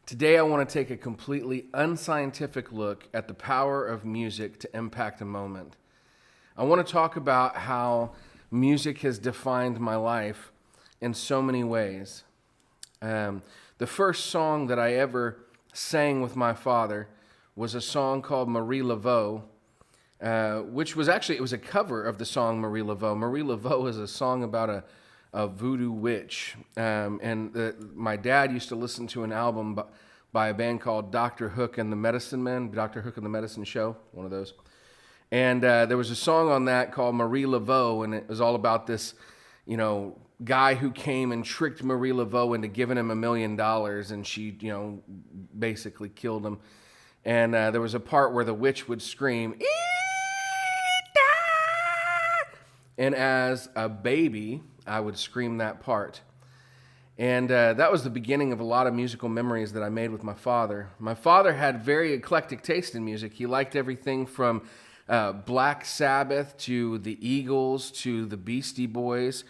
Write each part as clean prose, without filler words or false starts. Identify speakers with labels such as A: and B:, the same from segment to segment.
A: Today, I want to take a completely unscientific look at the power of music to impact a moment. I want to talk about how music has defined my life in so many ways. The first song that I ever sang with my father was a song called Marie Laveau, which was actually, it was a cover of the song Marie Laveau. Marie Laveau is a song about a voodoo witch. My dad used to listen to an album by a band called Dr. Hook and the Medicine Men, Dr. Hook and the Medicine Show, one of those. And there was a song on that called Marie Laveau, and it was all about this, guy who came and tricked Marie Laveau into giving him $1 million, and she, basically killed him. And there was a part where the witch would scream, "Eeta!" And as a baby, I would scream that part. And that was the beginning of a lot of musical memories that I made with my father. My father had very eclectic taste in music. He liked everything from Black Sabbath to the Eagles to the Beastie Boys.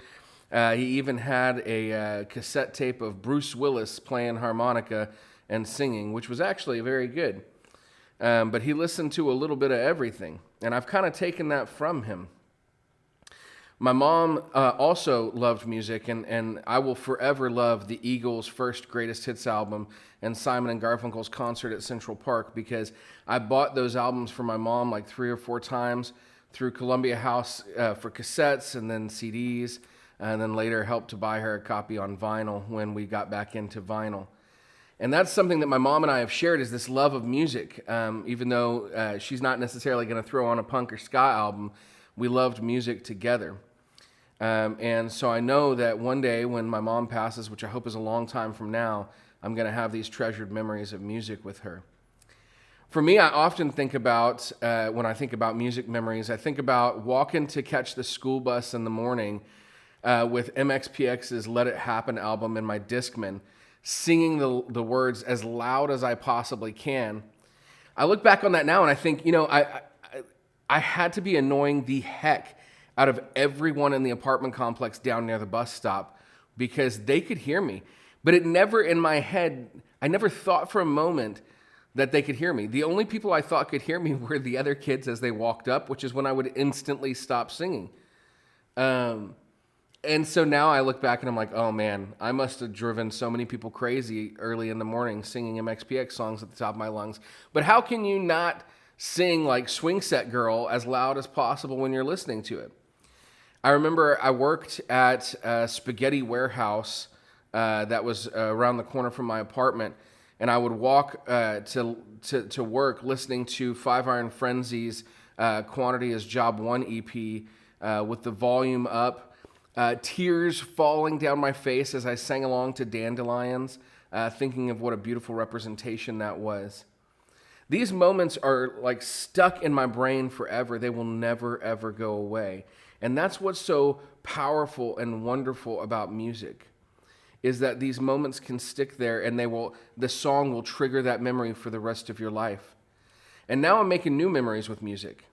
A: He even had a cassette tape of Bruce Willis playing harmonica and singing, which was actually very good. But he listened to a little bit of everything, and I've kind of taken that from him. My mom also loved music, and I will forever love the Eagles' first greatest hits album and Simon and Garfunkel's concert at Central Park, because I bought those albums for my mom like 3 or 4 times through Columbia House for cassettes and then CDs, and then later helped to buy her a copy on vinyl when we got back into vinyl. And that's something that my mom and I have shared, is this love of music. Even though she's not necessarily going to throw on a punk or ska album, we loved music together. And so I know that one day when my mom passes, which I hope is a long time from now, I'm going to have these treasured memories of music with her. For me, I often think about, when I think about music memories, I think about walking to catch the school bus in the morning with MXPX's Let It Happen album in my Discman, singing the words as loud as I possibly can. I look back on that now and I think, I had to be annoying the heck out of everyone in the apartment complex down near the bus stop because they could hear me. But it never in my head, I never thought for a moment that they could hear me. The only people I thought could hear me were the other kids as they walked up, which is when I would instantly stop singing. And so now I look back and I'm like, oh man, I must have driven so many people crazy early in the morning singing MXPX songs at the top of my lungs. But how can you not sing like Swing Set Girl as loud as possible when you're listening to it? I remember I worked at a spaghetti warehouse that was around the corner from my apartment, and I would walk to work listening to Five Iron Frenzy's Quantity is Job 1 EP with the volume up, tears falling down my face as I sang along to Dandelions, thinking of what a beautiful representation that was. These moments are like stuck in my brain forever. They will never, ever go away. And that's what's so powerful and wonderful about music, is that these moments can stick there and the song will trigger that memory for the rest of your life. And now I'm making new memories with music,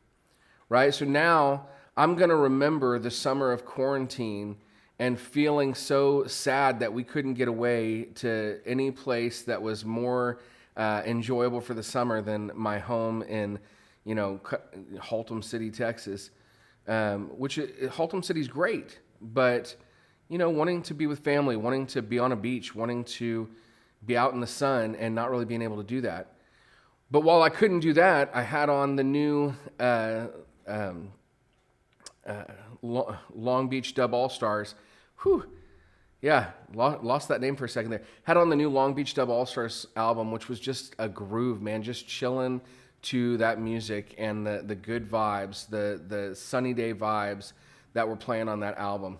A: right? So now I'm going to remember the summer of quarantine and feeling so sad that we couldn't get away to any place that was more enjoyable for the summer than my home in, Haltom City, Texas. Which Haltom City's great, but wanting to be with family, wanting to be on a beach, wanting to be out in the sun, and not really being able to do that. But while I couldn't do that, I had on the new Long Beach Dub All Stars. Whew. Yeah, lost that name for a second there. Had on the new Long Beach Dub All Stars album, which was just a groove, man, just chilling to that music and the good vibes, the sunny day vibes that were playing on that album.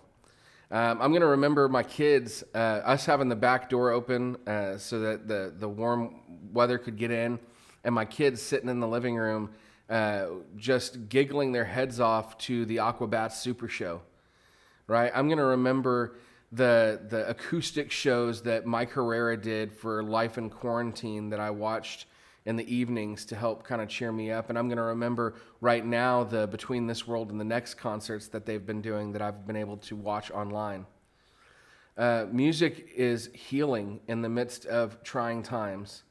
A: I'm going to remember my kids, us having the back door open so that the warm weather could get in, and my kids sitting in the living room just giggling their heads off to the Aquabats Super Show, right? I'm going to remember the acoustic shows that Mike Herrera did for Life in Quarantine that I watched in the evenings to help kind of cheer me up. And I'm going to remember right now the Between This World and the Next concerts that they've been doing that I've been able to watch online. Music is healing in the midst of trying times.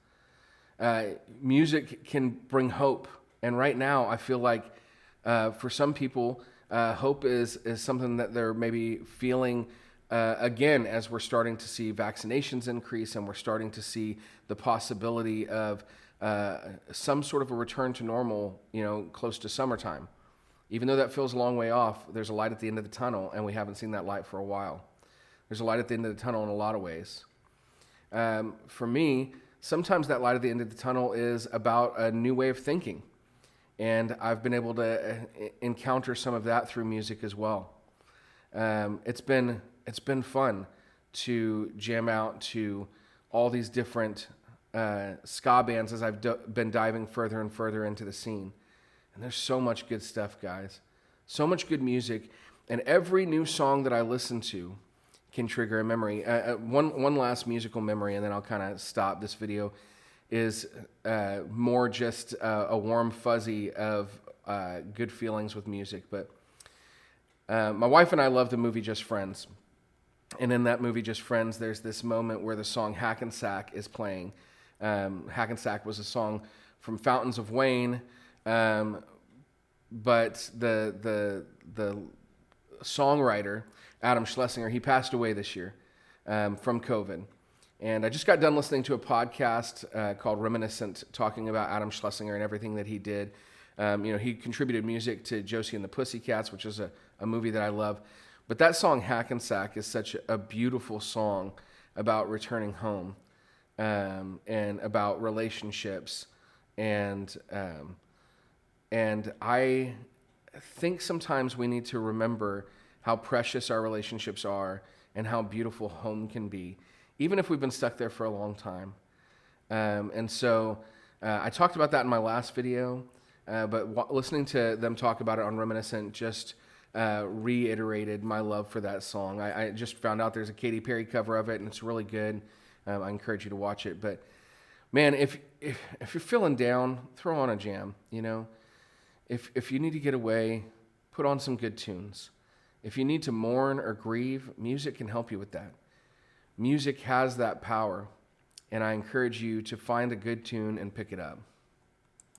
A: Music can bring hope. And right now, I feel like for some people, hope is something that they're maybe feeling again as we're starting to see vaccinations increase and we're starting to see the possibility of some sort of a return to normal, close to summertime. Even though that feels a long way off, there's a light at the end of the tunnel, and we haven't seen that light for a while. There's a light at the end of the tunnel in a lot of ways. For me, sometimes that light at the end of the tunnel is about a new way of thinking. And I've been able to encounter some of that through music as well. It's been fun to jam out to all these different ska bands as I've been diving further and further into the scene. And there's so much good stuff, guys. So much good music. And every new song that I listen to can trigger a memory. One last musical memory, and then I'll kind of stop this video, is more just a warm fuzzy of good feelings with music. But my wife and I love the movie Just Friends. And in that movie Just Friends, there's this moment where the song Hackensack is playing. Hackensack was a song from Fountains of Wayne, but the songwriter, Adam Schlesinger, he passed away this year from COVID. And I just got done listening to a podcast called Reminiscent, talking about Adam Schlesinger and everything that he did. He contributed music to Josie and the Pussycats, which is a movie that I love. But that song Hackensack is such a beautiful song about returning home and about relationships. And I think sometimes we need to remember how precious our relationships are and how beautiful home can be, even if we've been stuck there for a long time. And so I talked about that in my last video, but listening to them talk about it on Reminiscent just reiterated my love for that song. I just found out there's a Katy Perry cover of it, and it's really good. I encourage you to watch it. But man, if you're feeling down, throw on a jam. If you need to get away, put on some good tunes. If you need to mourn or grieve, music can help you with that. Music has that power, and I encourage you to find a good tune and pick it up.